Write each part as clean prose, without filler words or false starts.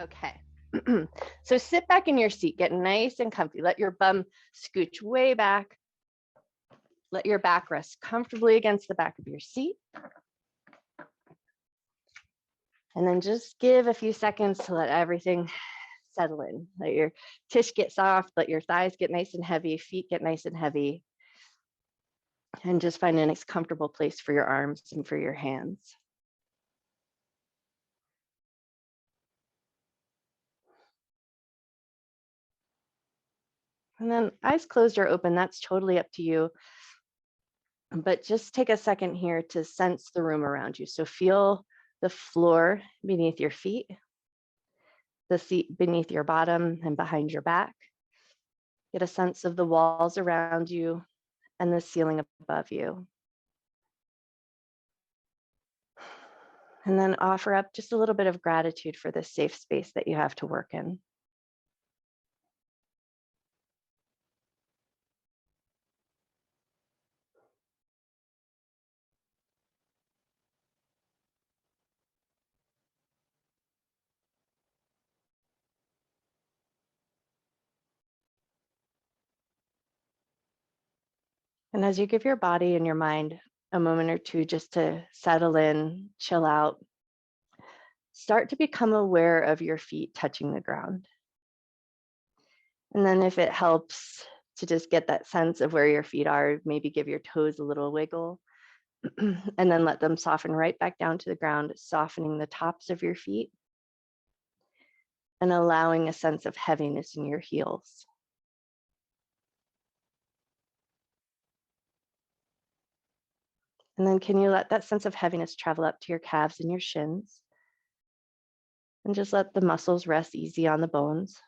Okay. So sit back in your seat, get nice and comfy. Let your bum scooch way back. Let your back rest comfortably against the back of your seat. And then just give a few seconds to let everything settle in. Let your tish get soft, let your thighs get nice and heavy, feet get nice and heavy. And just find a nice comfortable place for your arms and for your hands. And then eyes closed or open, that's totally up to you. But just take a second here to sense the room around you. So feel the floor beneath your feet, the seat beneath your bottom and behind your back. Get a sense of the walls around you and the ceiling above you. And then offer up just a little bit of gratitude for this safe space that you have to work in. And as you give your body and your mind a moment or two just to settle in, chill out, start to become aware of your feet touching the ground. And then if it helps to just get that sense of where your feet are, maybe give your toes a little wiggle and then let them soften right back down to the ground, softening the tops of your feet and allowing a sense of heaviness in your heels. And then can you let that sense of heaviness travel up to your calves and your shins? And just let the muscles rest easy on the bones.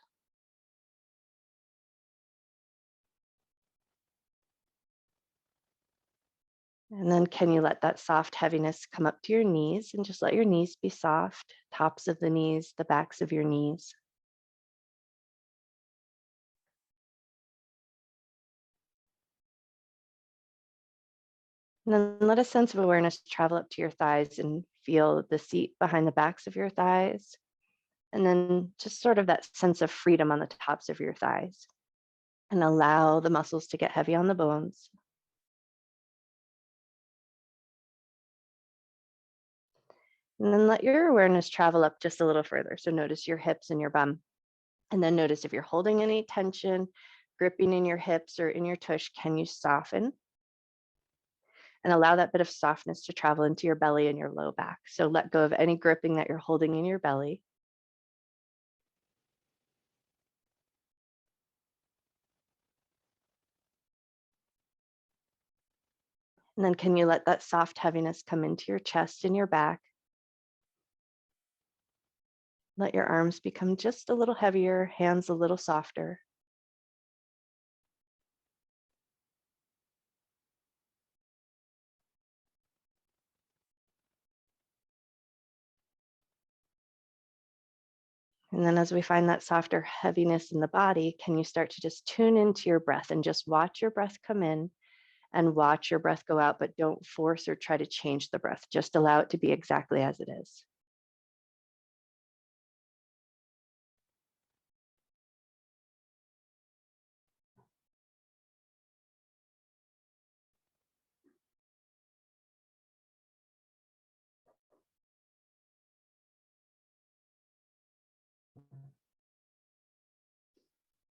And then can you let that soft heaviness come up to your knees and just let your knees be soft, tops of the knees, the backs of your knees. And then let a sense of awareness travel up to your thighs and feel the seat behind the backs of your thighs. And then just sort of that sense of freedom on the tops of your thighs. And allow the muscles to get heavy on the bones. And then let your awareness travel up just a little further. So notice your hips and your bum. And then notice if you're holding any tension, gripping in your hips or in your tush, can you soften? And allow that bit of softness to travel into your belly and your low back. So let go of any gripping that you're holding in your belly. And then can you let that soft heaviness come into your chest and your back? Let your arms become just a little heavier, hands a little softer. And then as we find that softer heaviness in the body, can you start to just tune into your breath and just watch your breath come in and watch your breath go out, but don't force or try to change the breath. Just allow it to be exactly as it is.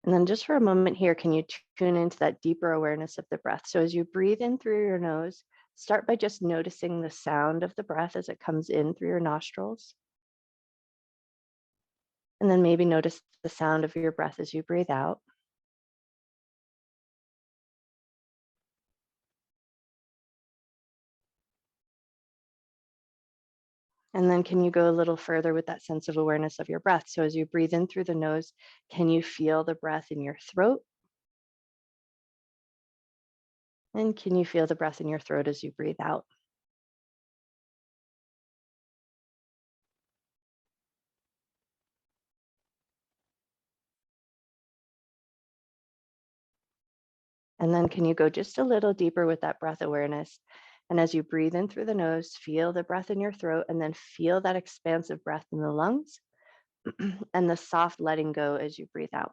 And then just for a moment here, can you tune into that deeper awareness of the breath? So as you breathe in through your nose, start by just noticing the sound of the breath as it comes in through your nostrils. And then maybe notice the sound of your breath as you breathe out. And then can you go a little further with that sense of awareness of your breath? So as you breathe in through the nose, can you feel the breath in your throat? And can you feel the breath in your throat as you breathe out? And then can you go just a little deeper with that breath awareness? And as you breathe in through the nose, feel the breath in your throat and then feel that expansive breath in the lungs. and the soft letting go as you breathe out.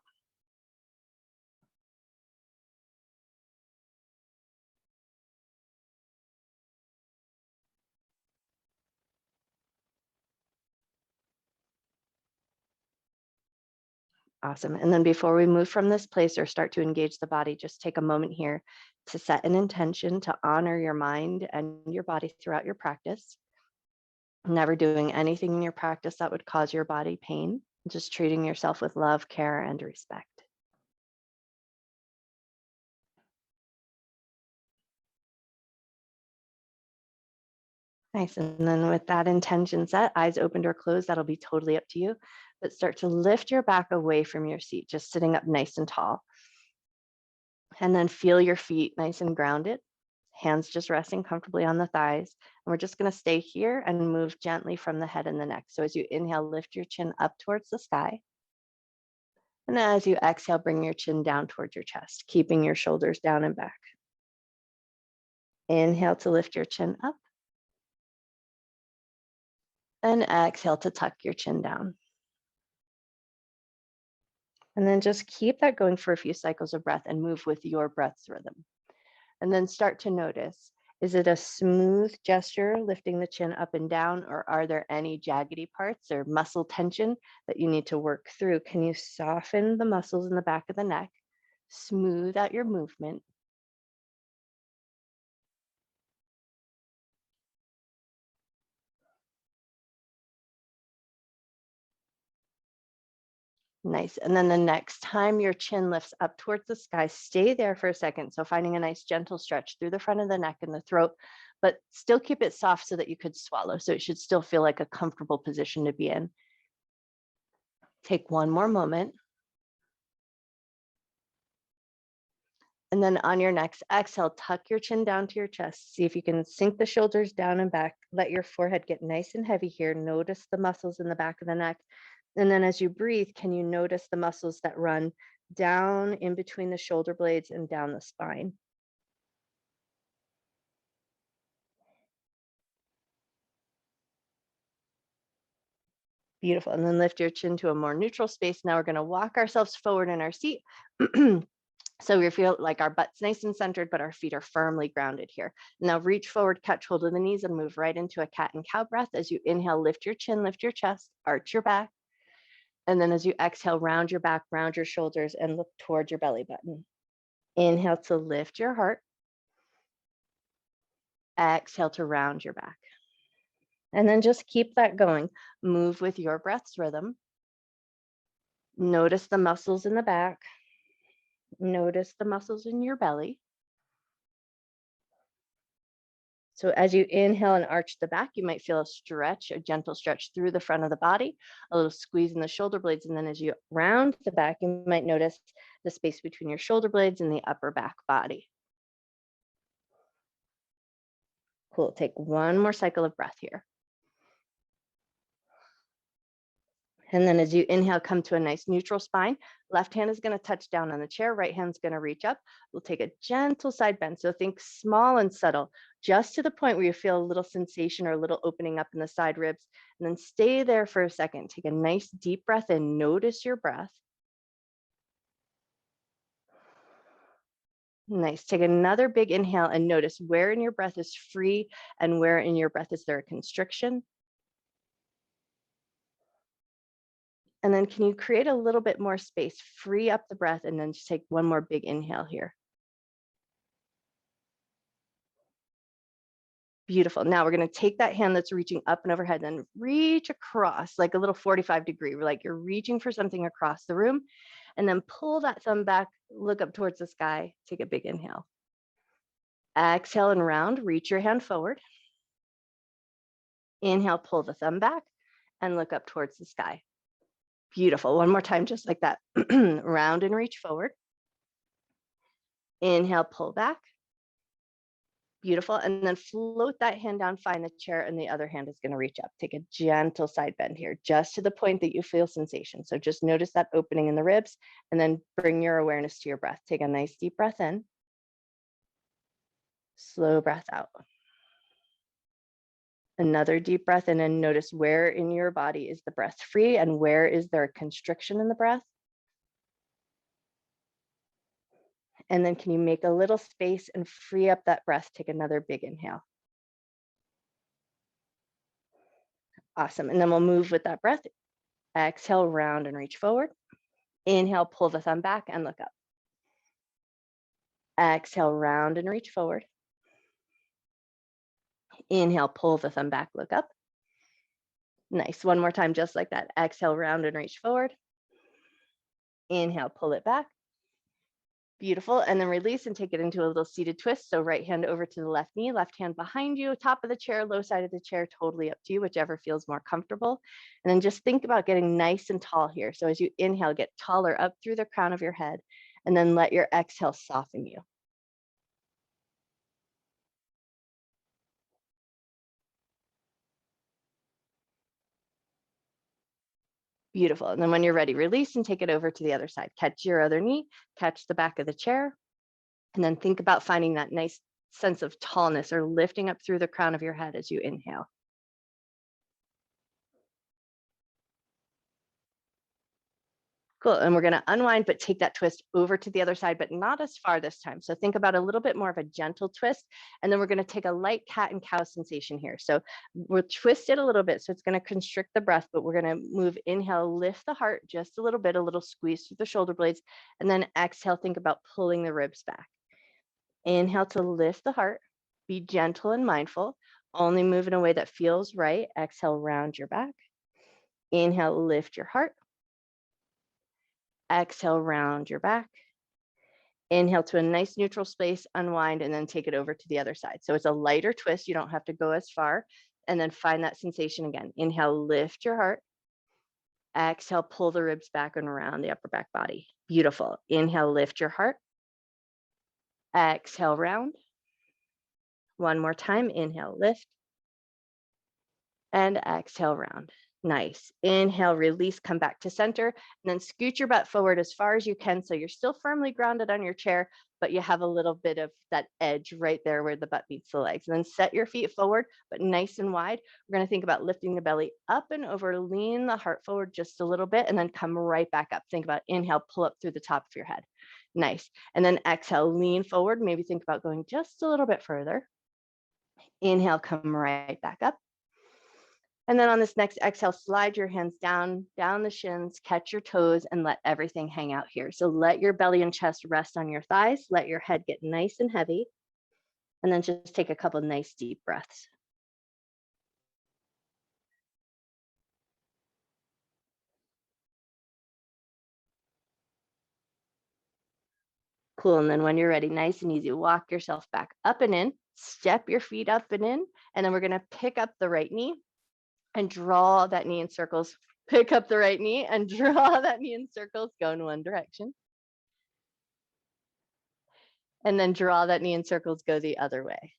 Awesome. And then before we move from this place or start to engage the body, just take a moment here to set an intention to honor your mind and your body throughout your practice. Never doing anything in your practice that would cause your body pain, just treating yourself with love, care, and respect. Nice. And then with that intention set, eyes opened or closed, that'll be totally up to you. But start to lift your back away from your seat, just sitting up nice and tall. And then feel your feet nice and grounded, hands just resting comfortably on the thighs. And we're just going to stay here and move gently from the head and the neck. So as you inhale, lift your chin up towards the sky. And as you exhale, bring your chin down towards your chest, keeping your shoulders down and back. Inhale to lift your chin up. And exhale to tuck your chin down. And then just keep that going for a few cycles of breath and move with your breath's rhythm. And then start to notice, is it a smooth gesture lifting the chin up and down, or are there any jaggedy parts or muscle tension that you need to work through? Can you soften the muscles in the back of the neck, smooth out your movement? Nice. And then the next time your chin lifts up towards the sky, stay there for a second. So finding a nice gentle stretch through the front of the neck and the throat, but still keep it soft so that you could swallow. So it should still feel like a comfortable position to be in. Take one more moment. And then on your next exhale, tuck your chin down to your chest. See if you can sink the shoulders down and back. Let your forehead get nice and heavy here. Notice the muscles in the back of the neck. And then as you breathe, can you notice the muscles that run down in between the shoulder blades and down the spine? Beautiful. And then lift your chin to a more neutral space. Now we're going to walk ourselves forward in our seat. So we feel like our butt's nice and centered, but our feet are firmly grounded here. Now reach forward, catch hold of the knees, and move right into a cat and cow breath. As you inhale, lift your chin, lift your chest, arch your back. And then as you exhale, round your back, round your shoulders, and look towards your belly button. Inhale to lift your heart. Exhale to round your back. And then just keep that going. Move with your breath's rhythm. Notice the muscles in the back. Notice the muscles in your belly. So as you inhale and arch the back, you might feel a stretch, a gentle stretch through the front of the body, a little squeeze in the shoulder blades. And then as you round the back, you might notice the space between your shoulder blades and the upper back body. Cool. Take one more cycle of breath here. And then as you inhale, come to a nice neutral spine. Left hand is going to touch down on the chair. Right hand's going to reach up. We'll take a gentle side bend. So think small and subtle, just to the point where you feel a little sensation or a little opening up in the side ribs. And then stay there for a second. Take a nice deep breath in. Notice your breath. Nice. Take another big inhale and notice where in your breath is free and where in your breath is there a constriction. And then can you create a little bit more space, free up the breath, and then just take one more big inhale here. Beautiful. Now we're going to take that hand that's reaching up and overhead and reach across like a little 45-degree. We're like you're reaching for something across the room, and then pull that thumb back, look up towards the sky, take a big inhale. Exhale and round, reach your hand forward. Inhale, pull the thumb back and look up towards the sky. Beautiful. One more time, just like that. Round and reach forward. Inhale, pull back. Beautiful. And then float that hand down, find the chair, and the other hand is going to reach up. Take a gentle side bend here, just to the point that you feel sensation. So just notice that opening in the ribs, and then bring your awareness to your breath. Take a nice deep breath in. Slow breath out. Another deep breath in and notice where in your body is the breath free and where is there a constriction in the breath. And then can you make a little space and free up that breath? Take another big inhale. Awesome. And then we'll move with that breath. Exhale, round and reach forward. Inhale, pull the thumb back and look up. Exhale, round and reach forward. Inhale, pull the thumb back, look up. Nice. One more time, just like that. Exhale, round and reach forward. Inhale, pull it back. Beautiful. And then release and take it into a little seated twist. So right hand over to the left knee, left hand behind you, top of the chair, low side of the chair, totally up to you, whichever feels more comfortable. And then just think about getting nice and tall here. So as you inhale, get taller up through the crown of your head, and then let your exhale soften you. Beautiful. And then when you're ready, release and take it over to the other side. Catch your other knee, catch the back of the chair, and then think about finding that nice sense of tallness or lifting up through the crown of your head as you inhale. Cool. And we're going to unwind, but take that twist over to the other side, but not as far this time. So think about a little bit more of a gentle twist. And then we're going to take a light cat and cow sensation here. So we'll twist it a little bit. So it's going to constrict the breath, but we're going to move, inhale, lift the heart just a little bit, a little squeeze through the shoulder blades. And then exhale, think about pulling the ribs back. Inhale to lift the heart. Be gentle and mindful. Only move in a way that feels right. Exhale, round your back. Inhale, lift your heart. Exhale, round your back. Inhale to a nice neutral space, unwind, and then take it over to the other side. So it's a lighter twist. You don't have to go as far. And then find that sensation again. Inhale, lift your heart. Exhale, pull the ribs back and around the upper back body. Beautiful. Inhale, lift your heart. Exhale, round. One more time. Inhale, lift. And exhale, round. Nice. Inhale, release, come back to center, and then scoot your butt forward as far as you can. So you're still firmly grounded on your chair, but you have a little bit of that edge right there where the butt meets the legs. And then set your feet forward, but nice and wide. We're going to think about lifting the belly up and over, lean the heart forward just a little bit, and then come right back up. Think about inhale, pull up through the top of your head. Nice. And then exhale, lean forward. Maybe think about going just a little bit further. Inhale, come right back up. And then on this next exhale, slide your hands down the shins, catch your toes, and let everything hang out here. So let your belly and chest rest on your thighs. Let your head get nice and heavy. And then just take a couple nice deep breaths. Cool. And then when you're ready, nice and easy, walk yourself back up and in, step your feet up and in. And then we're going to pick up the right knee and draw that knee in circles. Pick up the right knee and draw that knee in circles, go in one direction. And then draw that knee in circles, go the other way.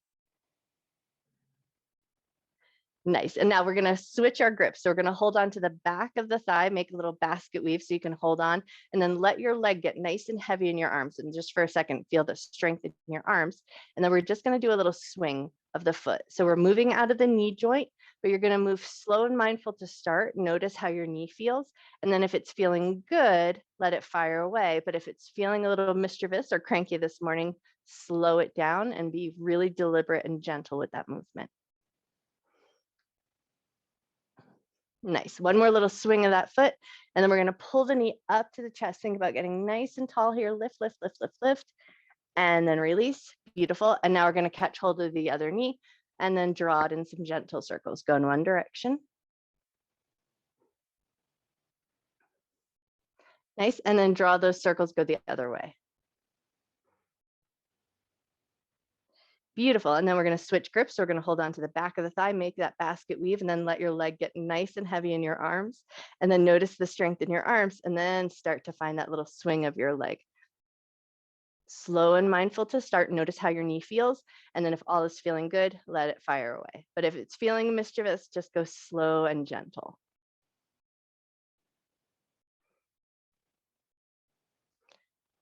Nice. And now we're going to switch our grip. So we're going to hold on to the back of the thigh, make a little basket weave so you can hold on, and then let your leg get nice and heavy in your arms. And just for a second, feel the strength in your arms. And then we're just going to do a little swing of the foot. So we're moving out of the knee joint, but you're going to move slow and mindful to start. Notice how your knee feels. And then if it's feeling good, let it fire away. But if it's feeling a little mischievous or cranky this morning, slow it down and be really deliberate and gentle with that movement. Nice. One more little swing of that foot. And then we're going to pull the knee up to the chest. Think about getting nice and tall here. Lift, lift, lift, lift, lift. And then release. Beautiful. And now we're going to catch hold of the other knee and then draw it in some gentle circles. Go in one direction. Nice. And then draw those circles, go the other way. Beautiful. And then we're going to switch grips. So we're going to hold on to the back of the thigh, make that basket weave, and then let your leg get nice and heavy in your arms. And then notice the strength in your arms, and then start to find that little swing of your leg. Slow and mindful to start. Notice how your knee feels. And then if all is feeling good, let it fire away. But if it's feeling mischievous, just go slow and gentle.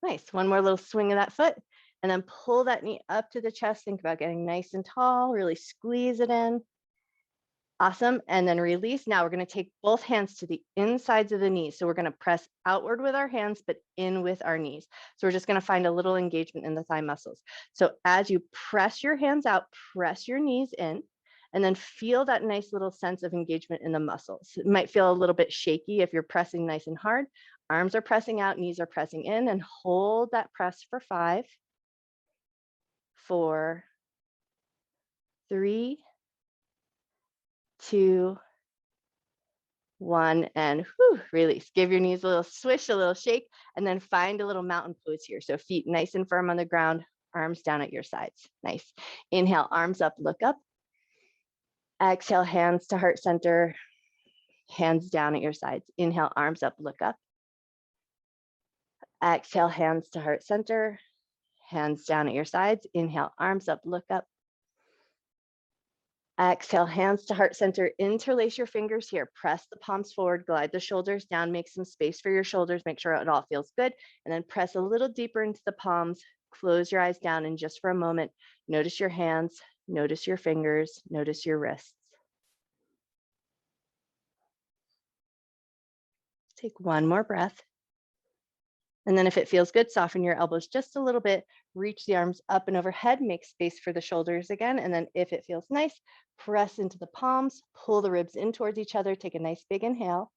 Nice. One more little swing of that foot. And then pull that knee up to the chest. Think about getting nice and tall. Really squeeze it in. Awesome. And then release. Now we're going to take both hands to the insides of the knees. So we're going to press outward with our hands, but in with our knees. So we're just going to find a little engagement in the thigh muscles. So as you press your hands out, press your knees in, and then feel that nice little sense of engagement in the muscles. It might feel a little bit shaky if you're pressing nice and hard. Arms are pressing out, knees are pressing in, and hold that press for 5, 4, 3, 2, 1, and release. Give your knees a little swish, a little shake, and then find a little mountain pose here. So feet nice and firm on the ground, arms down at your sides. Nice. Inhale, arms up, look up. Exhale, hands to heart center, hands down at your sides. Inhale, arms up, look up. Exhale, hands to heart center, hands down at your sides. Inhale, arms up, look up. Exhale, hands to heart center, interlace your fingers here, press the palms forward, glide the shoulders down, make some space for your shoulders, make sure it all feels good, and then press a little deeper into the palms, close your eyes down, and just for a moment, notice your hands, notice your fingers, notice your wrists. Take one more breath. And then if it feels good, soften your elbows just a little bit, reach the arms up and overhead, make space for the shoulders again. And then if it feels nice, press into the palms, pull the ribs in towards each other, take a nice big inhale.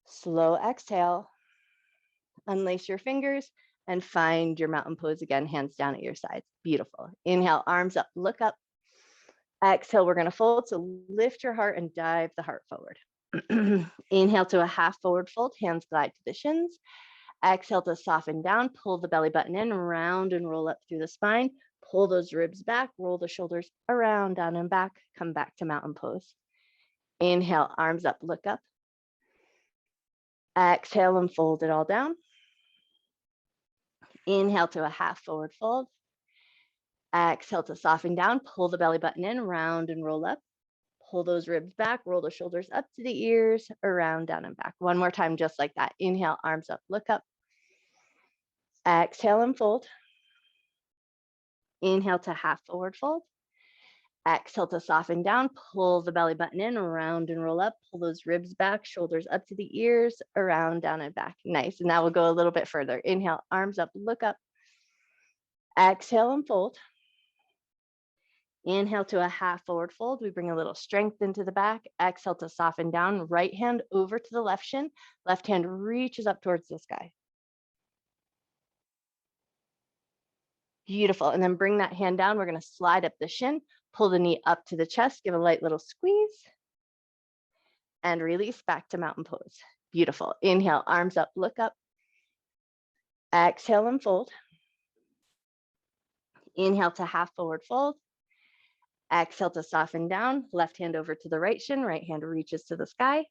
Slow exhale, unlace your fingers and find your mountain pose again, hands down at your sides. Beautiful. Inhale, arms up, look up. Exhale, we're gonna fold, so lift your heart and dive the heart forward. Inhale to a half forward fold, hands glide to the shins. Exhale to soften down, pull the belly button in, round and roll up through the spine. Pull those ribs back, roll the shoulders around, down and back, come back to mountain pose. Inhale, arms up, look up. Exhale and fold it all down. Inhale to a half forward fold. Exhale to soften down, pull the belly button in, round and roll up. Pull those ribs back, roll the shoulders up to the ears, around, down and back. One more time, just like that. Inhale, arms up, look up. Exhale and fold. Inhale to half forward fold. Exhale to soften down, pull the belly button in, around and roll up, pull those ribs back, shoulders up to the ears, around, down and back. Nice. And now we'll go a little bit further. Inhale, arms up, look up. Exhale and fold. Inhale to a half forward fold. We bring a little strength into the back. Exhale to soften down. Right hand over to the left shin. Left hand reaches up towards the sky. Beautiful. And then bring that hand down. We're going to slide up the shin, pull the knee up to the chest, give a light little squeeze, and release back to mountain pose. Beautiful. Inhale, arms up, look up. Exhale and fold. Inhale to half forward fold. Exhale to soften down, left hand over to the right shin, right hand reaches to the sky.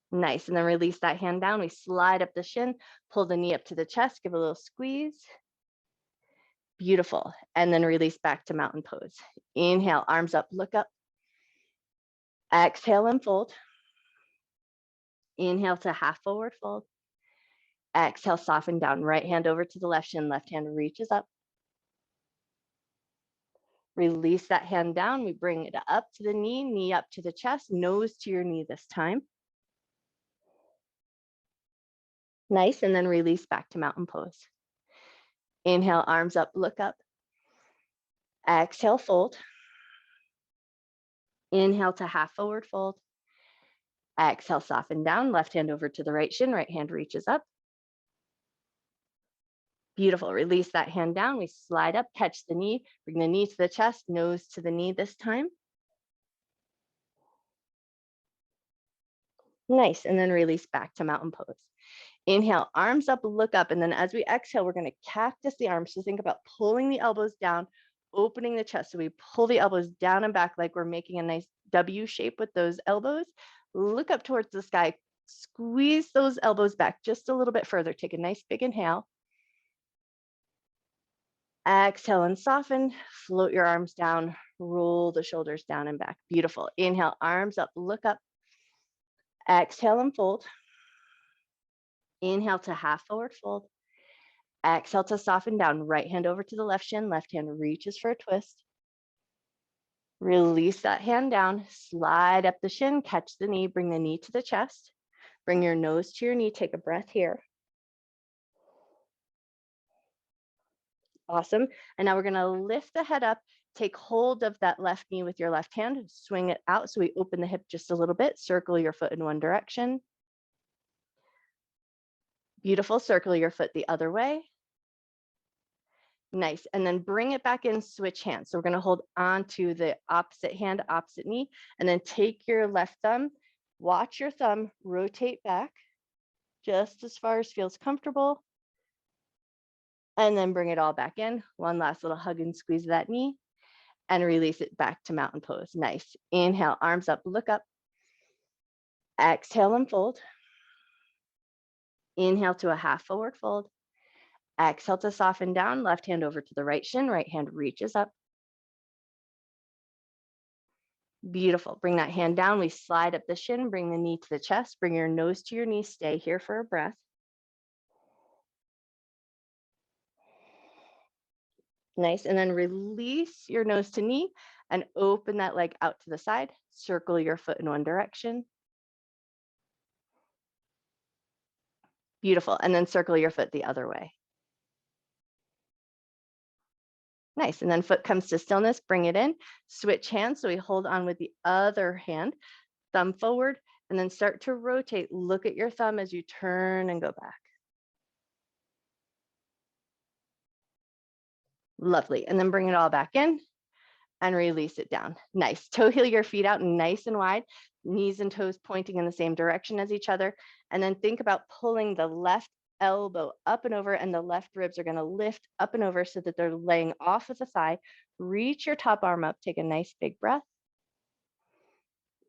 Nice, and then release that hand down. We slide up the shin, pull the knee up to the chest, give a little squeeze. Beautiful, and then release back to mountain pose. Inhale, arms up, look up. Exhale and fold. Inhale to half forward fold. Exhale, soften down, right hand over to the left shin, left hand reaches up. Release that hand down. We bring it up to the knee up to the chest, nose to your knee this time. Nice, and then release back to mountain pose. Inhale, arms up, look up. Exhale, fold. Inhale to half forward fold. Exhale, soften down, left hand over to the right shin, right hand reaches up. Beautiful, release that hand down. We slide up, catch the knee, bring the knee to the chest, nose to the knee this time. Nice, and then release back to mountain pose. Inhale, arms up, look up, and then as we exhale, we're gonna cactus the arms. So think about pulling the elbows down, opening the chest. So we pull the elbows down and back like we're making a nice W shape with those elbows. Look up towards the sky, squeeze those elbows back just a little bit further. Take a nice big inhale. Exhale and soften, float your arms down, roll the shoulders down and back. Beautiful. Inhale, arms up, look up. Exhale and fold. Inhale to half forward fold. Exhale to soften down, right hand over to the left shin, left hand reaches for a twist. Release that hand down, slide up the shin, catch the knee, bring the knee to the chest, bring your nose to your knee, take a breath here. Awesome. And now we're going to lift the head up, take hold of that left knee with your left hand, swing it out so we open the hip just a little bit, circle your foot in one direction. Beautiful, circle your foot the other way. Nice, and then bring it back in, switch hands. So we're gonna hold on to the opposite hand, opposite knee, and then take your left thumb, watch your thumb rotate back just as far as feels comfortable, and then bring it all back in. One last little hug and squeeze of that knee, and release it back to mountain pose. Nice, inhale, arms up, look up. Exhale and fold. Inhale to a half forward fold. Exhale to soften down, left hand over to the right shin, right hand reaches up. Beautiful. Bring that hand down. We slide up the shin, bring the knee to the chest, bring your nose to your knee, stay here for a breath. Nice. And then release your nose to knee and open that leg out to the side. Circle your foot in one direction. Beautiful. And then circle your foot the other way. Nice. And then foot comes to stillness, bring it in, switch hands. So we hold on with the other hand, thumb forward, and then start to rotate. Look at your thumb as you turn and go back. Lovely. And then bring it all back in and release it down. Nice. Toe heel your feet out nice and wide, knees and toes pointing in the same direction as each other. And then think about pulling the left elbow up and over, and the left ribs are going to lift up and over so that they're laying off of the thigh. Reach your top arm up. Take a nice big breath.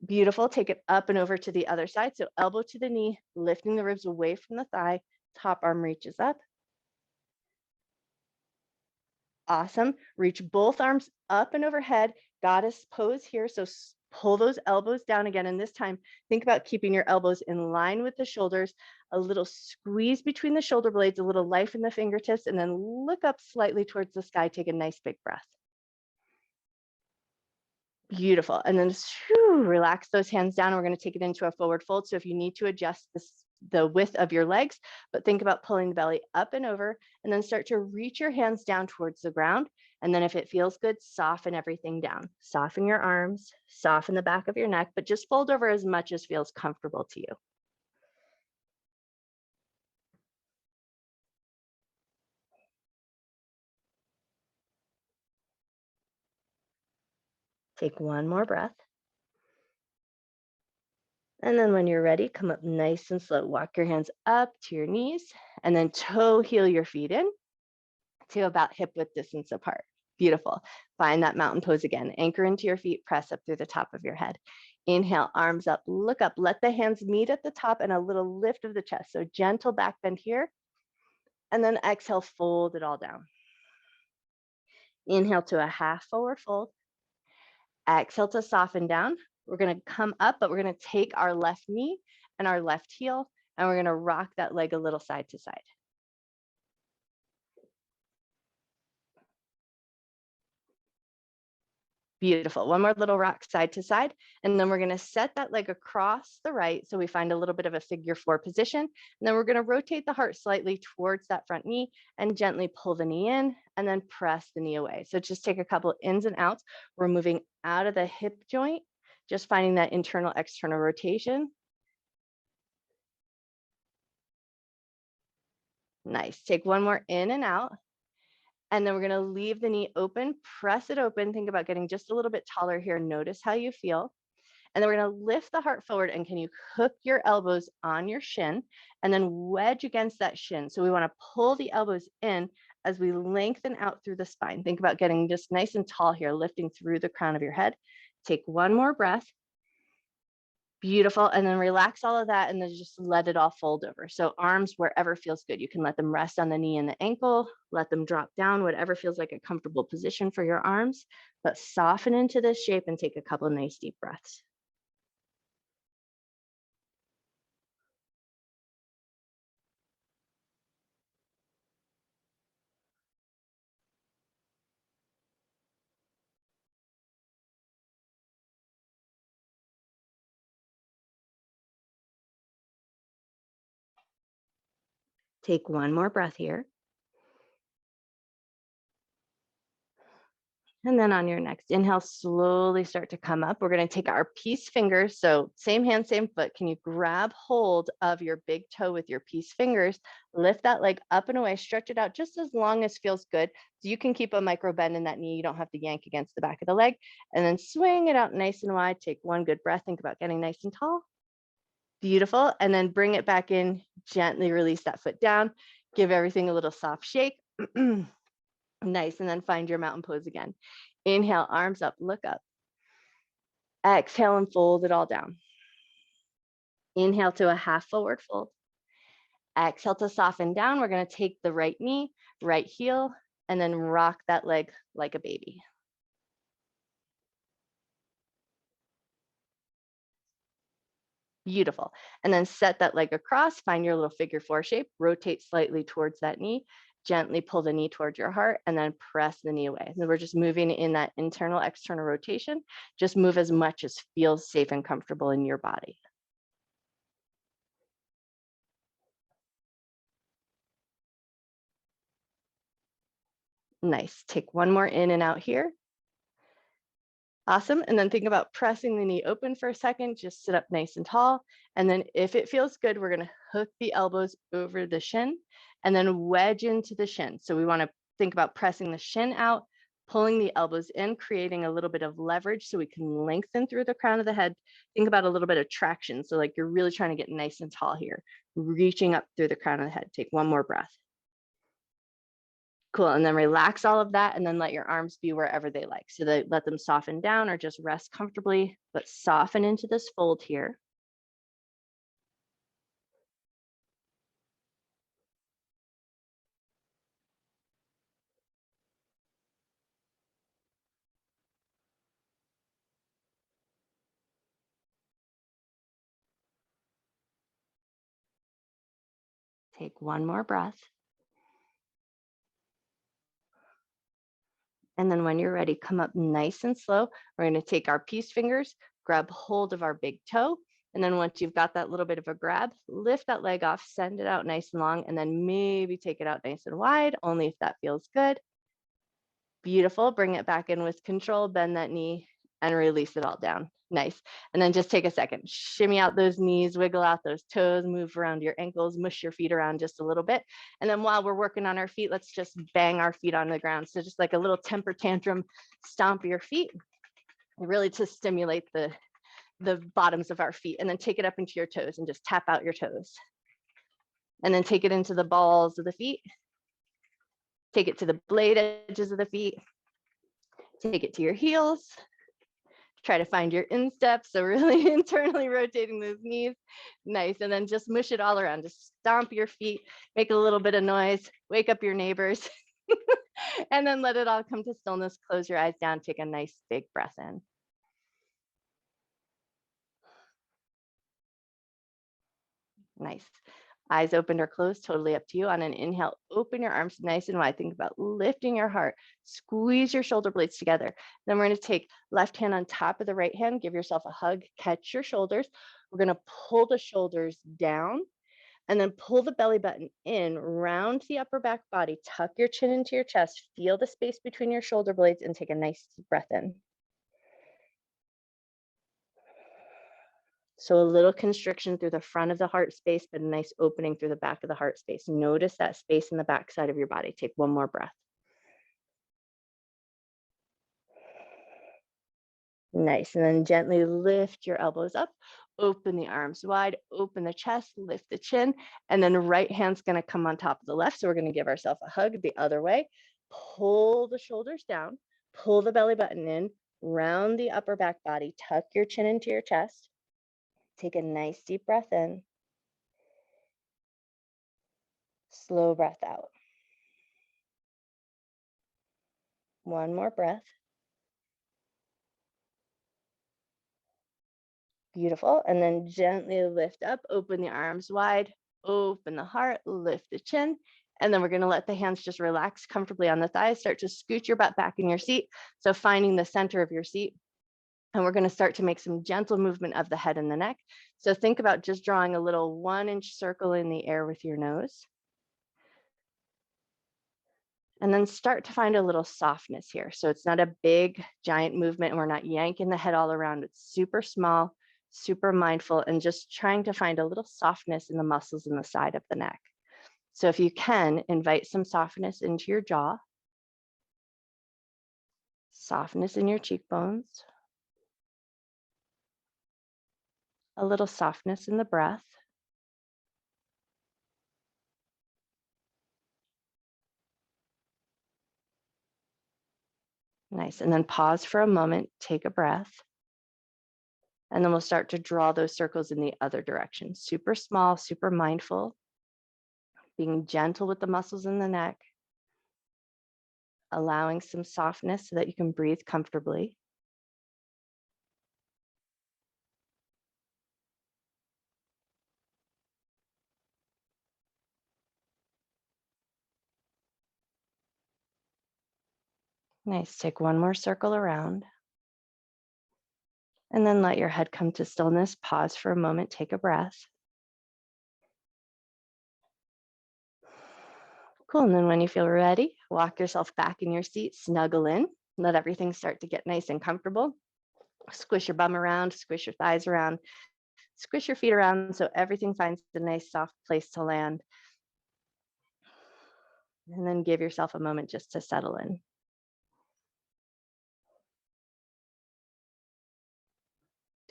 Beautiful. Take it up and over to the other side. So elbow to the knee, lifting the ribs away from the thigh. Top arm reaches up. Awesome. Reach both arms up and overhead. Goddess pose here. So pull those elbows down again. And this time, think about keeping your elbows in line with the shoulders, a little squeeze between the shoulder blades, a little life in the fingertips, and then look up slightly towards the sky. Take a nice big breath. Beautiful. And then relax those hands down. We're going to take it into a forward fold. So if you need to adjust the width of your legs, but think about pulling the belly up and over, and then start to reach your hands down towards the ground. And then if it feels good, soften everything down. Soften your arms, soften the back of your neck, but just fold over as much as feels comfortable to you. Take one more breath. And then when you're ready, come up nice and slow. Walk your hands up to your knees, and then toe heel your feet in to about hip width distance apart. Beautiful. Find that mountain pose again. Anchor into your feet, press up through the top of your head. Inhale, arms up, look up, let the hands meet at the top, and a little lift of the chest. So gentle back bend here. And then exhale, fold it all down. Inhale to a half forward fold. Exhale to soften down. We're going to come up, but we're going to take our left knee and our left heel, and we're going to rock that leg a little side to side. Beautiful. One more little rock side to side. And then we're going to set that leg across the right. So we find a little bit of a figure four position. And then we're going to rotate the heart slightly towards that front knee and gently pull the knee in and then press the knee away. So just take a couple ins and outs. We're moving out of the hip joint, just finding that internal external rotation. Nice. Take one more in and out. And then we're going to leave the knee open, press it open. Think about getting just a little bit taller here. Notice how you feel. And then we're going to lift the heart forward, and can you hook your elbows on your shin and then wedge against that shin? So we want to pull the elbows in as we lengthen out through the spine. Think about getting just nice and tall here, lifting through the crown of your head. Take one more breath. Beautiful. And then relax all of that and then just let it all fold over. So arms wherever feels good. You can let them rest on the knee and the ankle, let them drop down, whatever feels like a comfortable position for your arms, but soften into this shape and take a couple of nice deep breaths. Take one more breath here. And then on your next inhale, slowly start to come up. We're going to take our peace fingers. So same hand, same foot. Can you grab hold of your big toe with your peace fingers? Lift that leg up and away, stretch it out just as long as feels good. So you can keep a micro bend in that knee. You don't have to yank against the back of the leg. And then swing it out nice and wide. Take one good breath. Think about getting nice and tall. Beautiful. And then bring it back in. Gently release that foot down. Give everything a little soft shake. Nice. And then find your mountain pose again. Inhale, arms up, look up. Exhale and fold it all down. Inhale to a half forward fold. Exhale to soften down. We're going to take the right knee, right heel, and then rock that leg like a baby. Beautiful. And then set that leg across, find your little figure four shape, rotate slightly towards that knee, gently pull the knee towards your heart, and then press the knee away. And we're just moving in that internal, external rotation. Just move as much as feels safe and comfortable in your body. Nice. Take one more in and out here. Awesome. And then think about pressing the knee open for a second. Just sit up nice and tall. And then if it feels good, we're going to hook the elbows over the shin and then wedge into the shin. So we want to think about pressing the shin out, pulling the elbows in, creating a little bit of leverage so we can lengthen through the crown of the head. Think about a little bit of traction. So like you're really trying to get nice and tall here, reaching up through the crown of the head. Take one more breath. Cool. And then relax all of that and then let your arms be wherever they like. So that let them soften down or just rest comfortably, but soften into this fold here. Take one more breath. And then when you're ready, come up nice and slow. We're going to take our peace fingers, grab hold of our big toe. And then once you've got that little bit of a grab, lift that leg off, send it out nice and long, and then maybe take it out nice and wide, only if that feels good. Beautiful. Bring it back in with control, bend that knee and release it all down. Nice. And then just take a second, shimmy out those knees, wiggle out those toes, move around your ankles, mush your feet around just a little bit. And then while we're working on our feet, let's just bang our feet on the ground. So just like a little temper tantrum, stomp your feet, really to stimulate the bottoms of our feet, and then take it up into your toes and just tap out your toes. And then take it into the balls of the feet. Take it to the blade edges of the feet. Take it to your heels. Try to find your instep. So really internally rotating those knees. Nice. And then just mush it all around. Just stomp your feet, make a little bit of noise, wake up your neighbors, and then let it all come to stillness. Close your eyes down. Take a nice big breath in. Nice. Eyes opened or closed, totally up to you. On an inhale, open your arms nice and wide. Think about lifting your heart. Squeeze your shoulder blades together. Then we're going to take left hand on top of the right hand. Give yourself a hug. Catch your shoulders. We're going to pull the shoulders down and then pull the belly button in, round the upper back body. Tuck your chin into your chest. Feel the space between your shoulder blades and take a nice deep breath in. So a little constriction through the front of the heart space, but a nice opening through the back of the heart space. Notice that space in the back side of your body. Take one more breath. Nice. And then gently lift your elbows up, open the arms wide, open the chest, lift the chin, and then the right hand's going to come on top of the left. So we're going to give ourselves a hug the other way. Pull the shoulders down, pull the belly button in, round the upper back body, tuck your chin into your chest. Take a nice deep breath in. Slow breath out. One more breath. Beautiful. And then gently lift up, open the arms wide, open the heart, lift the chin. And then we're going to let the hands just relax comfortably on the thighs. Start to scoot your butt back in your seat. So finding the center of your seat. And we're going to start to make some gentle movement of the head and the neck. So think about just drawing a little 1-inch circle in the air with your nose. And then start to find a little softness here. So it's not a big, giant movement, and we're not yanking the head all around. It's super small, super mindful, and just trying to find a little softness in the muscles in the side of the neck. So if you can, invite some softness into your jaw, softness in your cheekbones, a little softness in the breath. Nice. And then pause for a moment, take a breath. And then we'll start to draw those circles in the other direction. Super small, super mindful, being gentle with the muscles in the neck, allowing some softness so that you can breathe comfortably. Nice. Take one more circle around. And then let your head come to stillness. Pause for a moment, take a breath. Cool. And then when you feel ready, walk yourself back in your seat, snuggle in, let everything start to get nice and comfortable. Squish your bum around, squish your thighs around, squish your feet around so everything finds a nice soft place to land. And then give yourself a moment just to settle in.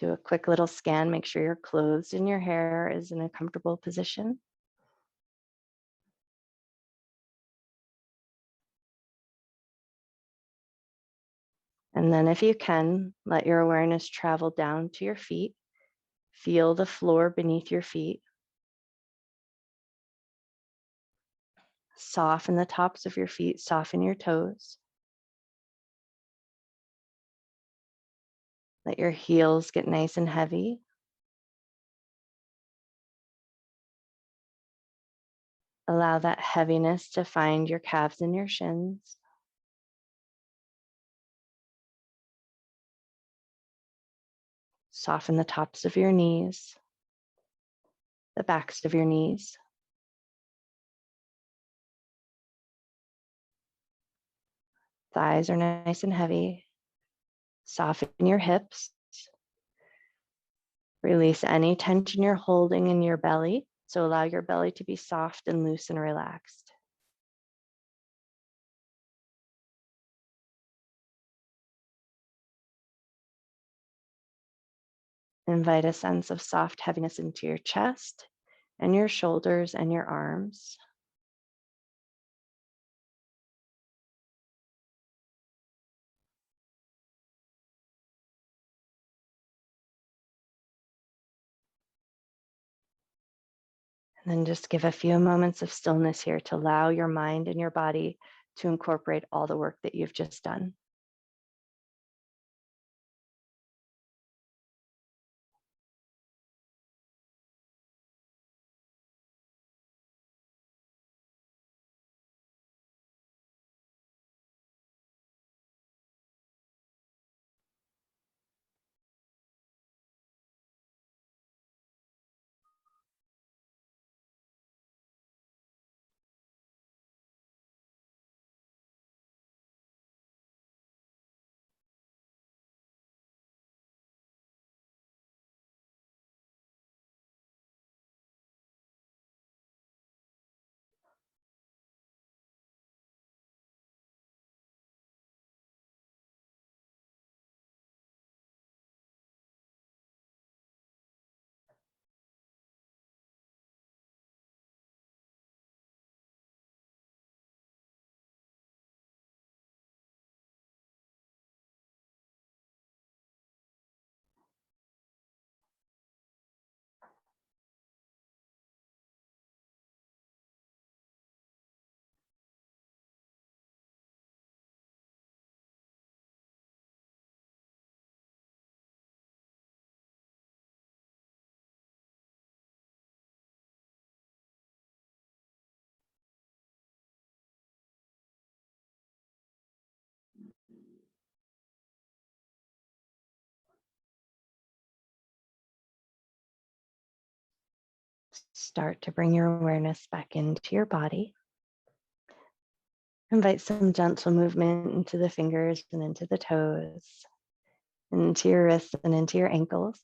Do a quick little scan, make sure your clothes and your hair is in a comfortable position. And then if you can, let your awareness travel down to your feet. Feel the floor beneath your feet. Soften the tops of your feet, soften your toes. Let your heels get nice and heavy. Allow that heaviness to find your calves and your shins. Soften the tops of your knees, the backs of your knees. Thighs are nice and heavy. Soften your hips. Release any tension you're holding in your belly. So allow your belly to be soft and loose and relaxed. Invite a sense of soft heaviness into your chest and your shoulders and your arms. And then just give a few moments of stillness here to allow your mind and your body to incorporate all the work that you've just done. Start to bring your awareness back into your body. Invite some gentle movement into the fingers and into the toes, into your wrists and into your ankles.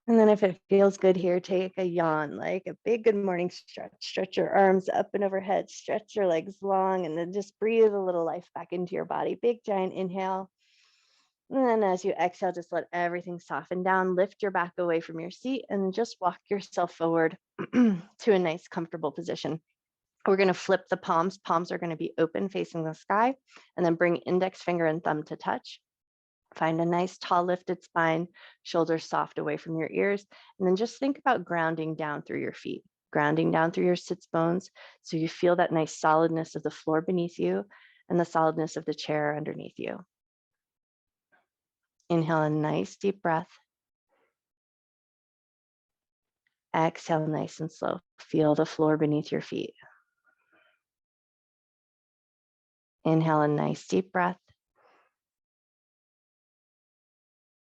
And then if it feels good here, take a yawn, like a big good morning stretch. Stretch your arms up and overhead, stretch your legs long, and then just breathe a little life back into your body. Big giant inhale. And then as you exhale, just let everything soften down. Lift your back away from your seat and just walk yourself forward to a nice, comfortable position. We're going to flip the palms. Palms are going to be open facing the sky, and then bring index finger and thumb to touch. Find a nice tall lifted spine, shoulders soft away from your ears, and then just think about grounding down through your feet, grounding down through your sits bones so you feel that nice solidness of the floor beneath you and the solidness of the chair underneath you. Inhale a nice deep breath. Exhale nice and slow. Feel the floor beneath your feet. Inhale a nice deep breath.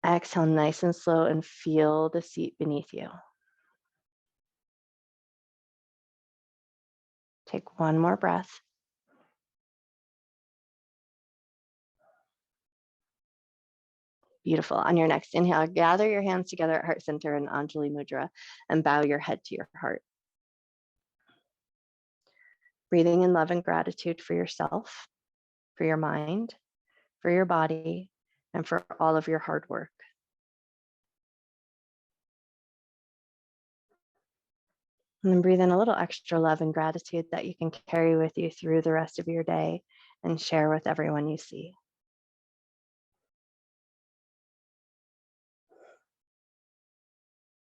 Exhale nice and slow and feel the seat beneath you. Take one more breath. Beautiful. On your next inhale, gather your hands together at heart center in Anjali Mudra and bow your head to your heart. Breathing in love and gratitude for yourself, for your mind, for your body, and for all of your hard work. And then breathe in a little extra love and gratitude that you can carry with you through the rest of your day and share with everyone you see.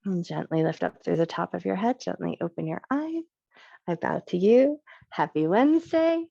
And gently lift up through the top of your head, gently open your eyes. I bow to you. Happy Wednesday.